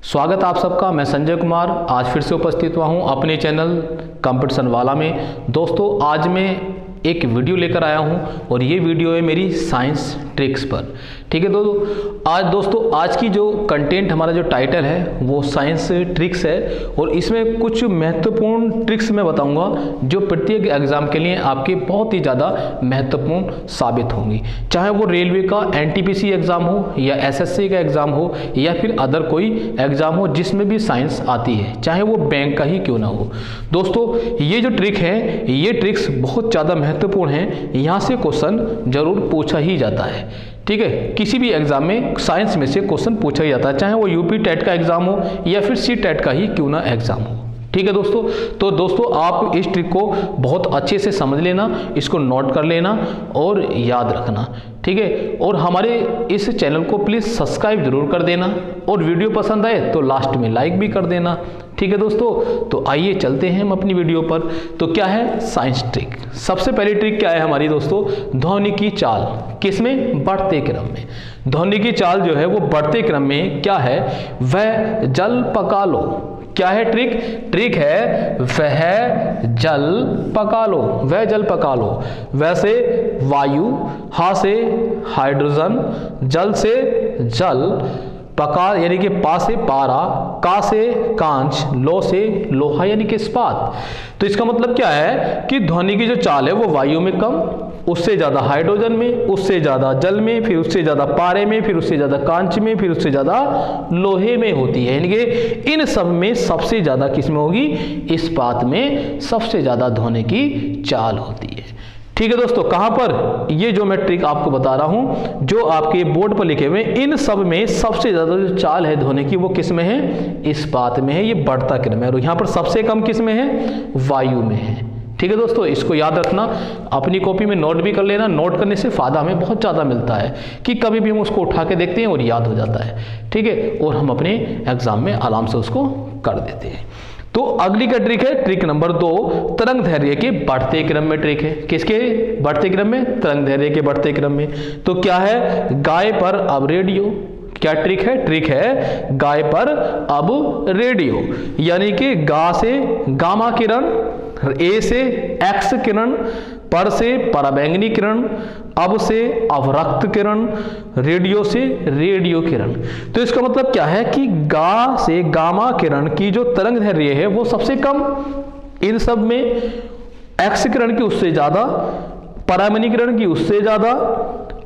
स्वागत आप सबका। मैं संजय कुमार आज फिर से उपस्थित हुआ हूं अपने चैनल कंपटीशन वाला में। दोस्तों आज मैं एक वीडियो लेकर आया हूं और ये वीडियो है मेरी साइंस ट्रिक्स पर। ठीक है दोस्तों आज की जो कंटेंट हमारा जो टाइटल है वो साइंस ट्रिक्स है और इसमें कुछ महत्वपूर्ण ट्रिक्स मैं बताऊंगा जो प्रत्येक एग्जाम के लिए आपके बहुत ही ज़्यादा महत्वपूर्ण साबित होंगी। चाहे वो रेलवे का एनटीपीसी एग्ज़ाम हो या एसएससी का एग्ज़ाम हो या फिर अदर कोई एग्ज़ाम हो जिसमें भी साइंस आती है, चाहे वो बैंक का ही क्यों ना हो। दोस्तों ये जो ट्रिक है ये ट्रिक्स बहुत ज़्यादा महत्वपूर्ण है, यहाँ से क्वेश्चन जरूर पूछा ही जाता है। ठीक है, किसी भी एग्जाम में साइंस में से क्वेश्चन पूछा ही जाता है, चाहे वो यूपी टेट का एग्जाम हो या फिर सी टेट का ही क्यों ना एग्जाम हो। ठीक है दोस्तों, तो दोस्तों आप इस ट्रिक को बहुत अच्छे से समझ लेना, इसको नोट कर लेना और याद रखना। ठीक है, और हमारे इस चैनल को प्लीज़ सब्सक्राइब जरूर कर देना और वीडियो पसंद आए तो लास्ट में लाइक भी कर देना। ठीक है दोस्तों, तो आइए चलते हैं हम अपनी वीडियो पर। तो क्या है साइंस ट्रिक। सबसे पहली ट्रिक क्या है हमारी दोस्तों, ध्वनि की चाल। किसमें? बढ़ते क्रम में। ध्वनि की चाल जो है वो बढ़ते क्रम में क्या है, वह जल पका लो। क्या है ट्रिक? ट्रिक है वह जल पका लो, वह जल पका लो। वैसे वायु, हा से हाइड्रोजन, जल से जल, पका यानी कि पा से पारा, का से कांच, लो से लोहा यानी कि इस्पात। तो इसका मतलब क्या है कि ध्वनि की जो चाल है वो वायु में कम, उससे ज्यादा हाइड्रोजन में, उससे ज्यादा जल में, फिर उससे ज्यादा पारे में, फिर उससे ज्यादा कांच में, फिर उससे ज्यादा लोहे में होती है। यानी कि इन सब में सबसे ज्यादा किस में होगी? इस्पात में सबसे ज्यादा ध्वनि की चाल होती है। ठीक है दोस्तों, कहां पर? ये जो मैं ट्रिक आपको बता रहा हूं जो आपके बोर्ड पर लिखे हुए, इन सब में सबसे ज्यादा जो चाल है ध्वनि की वो किस में है? इस्पात में है। ये बढ़ता क्रम है और यहां पर सबसे कम किस में है? वायु में है। ठीक है दोस्तों, इसको याद रखना, अपनी कॉपी में नोट भी कर लेना। नोट करने से फायदा हमें बहुत ज़्यादा मिलता है कि कभी भी हम उसको उठा के देखते हैं और याद हो जाता है। ठीक है, और हम अपने एग्जाम में आराम से उसको कर देते हैं। तो अगली का ट्रिक है ट्रिक नंबर 2, तरंग दैर्घ्य के बढ़ते क्रम में ट्रिक है। किसके बढ़ते क्रम में? तरंग दैर्घ्य के बढ़ते क्रम में। तो क्या है? गाय पर अब रेडियो। क्या ट्रिक है? ट्रिक है गाय पर अब रेडियो। यानी कि गा से गामा किरण, ए से एक्स किरण, पर से पराबैंगनी किरण, अब से अवरक्त किरण, रेडियो से रेडियो किरण। तो इसका मतलब क्या है कि गा से गामा किरण की जो तरंग दैर्घ्य है वो सबसे कम इन सब में, एक्स किरण की उससे ज्यादा, पराबैंगनी किरण की उससे ज्यादा,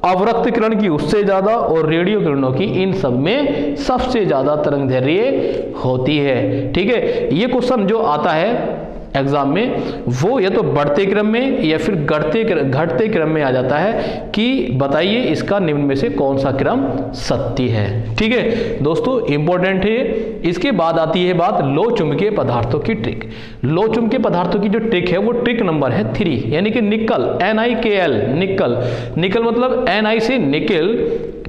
अवरक्त किरण की उससे ज्यादा और रेडियो किरणों की इन सब में सबसे ज्यादा तरंग दैर्घ्य होती है। ठीक है, ये क्वेश्चन जो आता है एग्जाम में वो या तो बढ़ते क्रम में या फिर घटते क्रम में आ जाता है कि बताइए इसका निम्न में से कौन सा क्रम सत्य है। ठीक है दोस्तों, इंपॉर्टेंट है। इसके बाद आती है बात लो चुंबकीय पदार्थों की ट्रिक। लो चुंबकीय पदार्थों की जो ट्रिक है वो ट्रिक नंबर है 3, यानी कि निकल, NiKl, निकल। निकल मतलब Ni से निकल,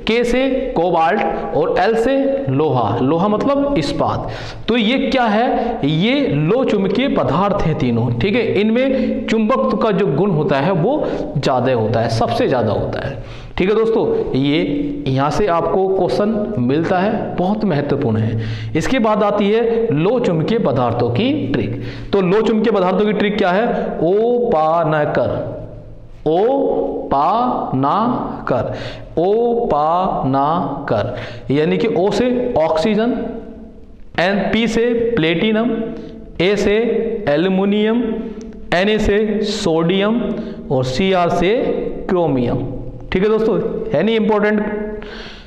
K से कोबाल्ट और L से लोहा। लोहा मतलब इस्पात। तो ये क्या है? ये लो चुंबकीय पदार्थ है तीनों। ठीक है, इनमें चुंबकत्व का जो गुण होता है वो ज्यादा होता है, सबसे ज्यादा होता है। ठीक है दोस्तों, ये यहां से आपको क्वेश्चन मिलता है, बहुत महत्वपूर्ण है। इसके बाद आती है लो चुंबकीय पदार्थों की ट्रिक। तो लो चुंबकीय पदार्थों की ट्रिक क्या है? ओ पा न कर, ओ पा ना कर, ओ पा ना कर। यानी कि ओ से ऑक्सीजन, एन पी से प्लेटिनम, ए से एल्युमिनियम, Na से सोडियम और Cr से क्रोमियम। ठीक है दोस्तों, है नहीं इंपॉर्टेंट?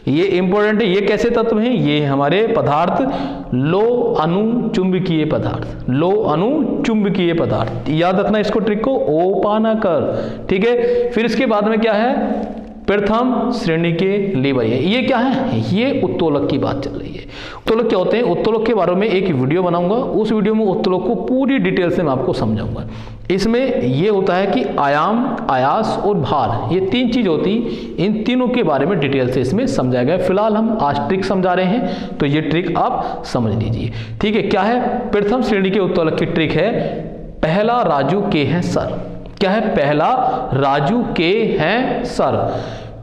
ये इंपॉर्टेंट है। ये कैसे तत्व हैं? ये हमारे पदार्थ लो अणु चुंबकीय पदार्थ, लो अणु चुंबकीय पदार्थ। याद रखना इसको, ट्रिक को, ओ पा ना कर। ठीक है, फिर इसके बाद में क्या है? प्रथम श्रेणी के लीवर। ये क्या है? ये उत्तोलक की बात चल रही है। उत्तोलक क्या होते हैं? उत्तोलक के बारे में एक वीडियो बनाऊंगा, उस वीडियो में उत्तोलक को पूरी डिटेल से मैं आपको समझाऊंगा। इसमें ये होता है कि आयाम, आयास और भार, ये 3 चीज होती, इन तीनों के बारे में डिटेल से इसमें समझाया गया। फिलहाल हम आज ट्रिक समझा रहे हैं, तो ये ट्रिक आप समझ लीजिए। ठीक है, क्या है? प्रथम श्रेणी के उत्तोलक की ट्रिक है पहला राजू के हैं सर। क्या है? पहला राजू के हैं सर।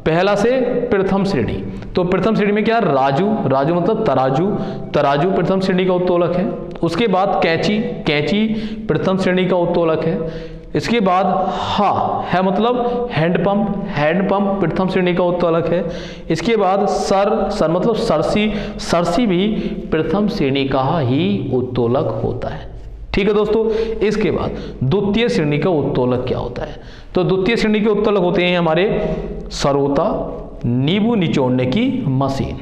पहला से प्रथम श्रेणी, तो प्रथम श्रेणी में क्या है, राजू, राजू मतलब तराजू, तराजू प्रथम श्रेणी का उत्तोलक है। उसके बाद कैंची, कैंची प्रथम श्रेणी का उत्तोलक है। इसके बाद हा है मतलब हैंडपंप, हैंडपंप प्रथम श्रेणी का उत्तोलक है। इसके बाद सर, सर मतलब सरसी, सरसी भी प्रथम श्रेणी का ही उत्तोलक होता है। ठीक है दोस्तों, इसके बाद द्वितीय श्रेणी का उत्तोलक क्या होता है, तो द्वितीय श्रेणी के उत्तोलक होते हैं हमारे सरोता नींबू निचोड़ने की मशीन।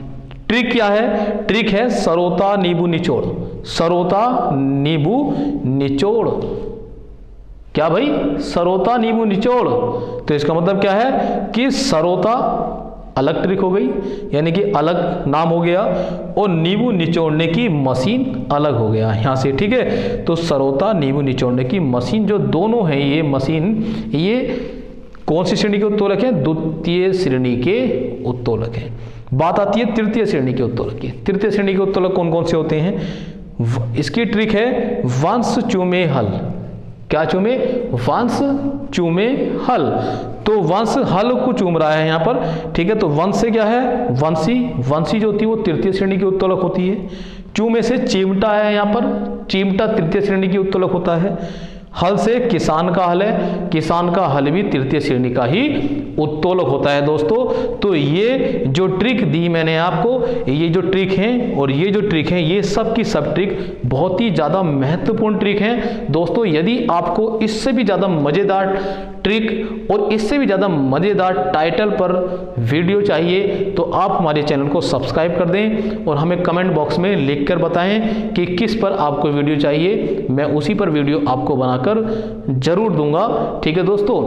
ट्रिक क्या है, ट्रिक है सरोता नींबू निचोड़, सरोता नींबू निचोड़, क्या भाई, सरोता नींबू निचोड़। तो इसका मतलब क्या है कि सरोता अलग ट्रिक हो गई, यानी कि अलग नाम हो गया, और नींबू निचोड़ने की मशीन अलग हो गया यहाँ से। ठीक है, तो सरोता नींबू निचोड़ने की मशीन जो दोनों हैं ये मशीन, ये कौन सी श्रेणी के उत्तोलक हैं, द्वितीय श्रेणी के उत्तोलक हैं। बात आती है तृतीय श्रेणी के उत्तोलक की। तृतीय श्रेणी के उत्तोलक कौन कौन से होते हैं, इसकी ट्रिक है वंश चूमे हल, क्या चूमे, वंश चूमे हल। तो वंश हल को चूम रहा है यहाँ पर। ठीक है, तो वंश से क्या है, वंशी, वंशी जो होती है वो तृतीय श्रेणी की उत्तोलक होती है। चूमे से चिमटा है यहाँ पर, चिमटा तृतीय श्रेणी की उत्तोलक होता है। हल से किसान का हल है, किसान का हल भी तृतीय श्रेणी का ही उत्तोलक होता है दोस्तों। तो ये जो ट्रिक दी मैंने आपको, ये जो ट्रिक हैं और ये जो ट्रिक हैं, ये सब की सब ट्रिक बहुत ही ज़्यादा महत्वपूर्ण ट्रिक हैं दोस्तों। यदि आपको इससे भी ज़्यादा मज़ेदार ट्रिक और इससे भी ज़्यादा मज़ेदार टाइटल पर वीडियो चाहिए तो आप हमारे चैनल को सब्सक्राइब कर दें और हमें कमेंट बॉक्स में लिख कर बताएं कि किस पर आपको वीडियो चाहिए, मैं उसी पर वीडियो आपको बनाकर जरूर दूंगा। ठीक है दोस्तों,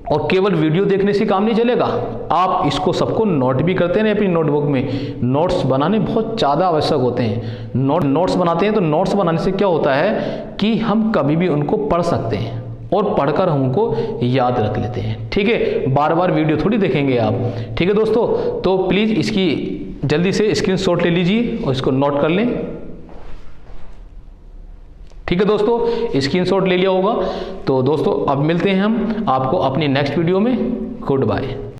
और केवल वीडियो देखने से काम नहीं चलेगा, आप इसको सबको नोट भी करते हैं अपनी नोटबुक में। नोट्स बनाने बहुत ज़्यादा आवश्यक होते हैं। नोट्स बनाते हैं तो नोट्स बनाने से क्या होता है कि हम कभी भी उनको पढ़ सकते हैं और पढ़कर हमको याद रख लेते हैं। ठीक है, बार बार वीडियो थोड़ी देखेंगे आप। ठीक है दोस्तों, तो प्लीज़ इसकी जल्दी से स्क्रीनशॉट ले लीजिए और इसको नोट कर लें। ठीक है दोस्तों, स्क्रीनशॉट ले लिया होगा। तो दोस्तों अब मिलते हैं हम आपको अपनी नेक्स्ट वीडियो में। Good bye.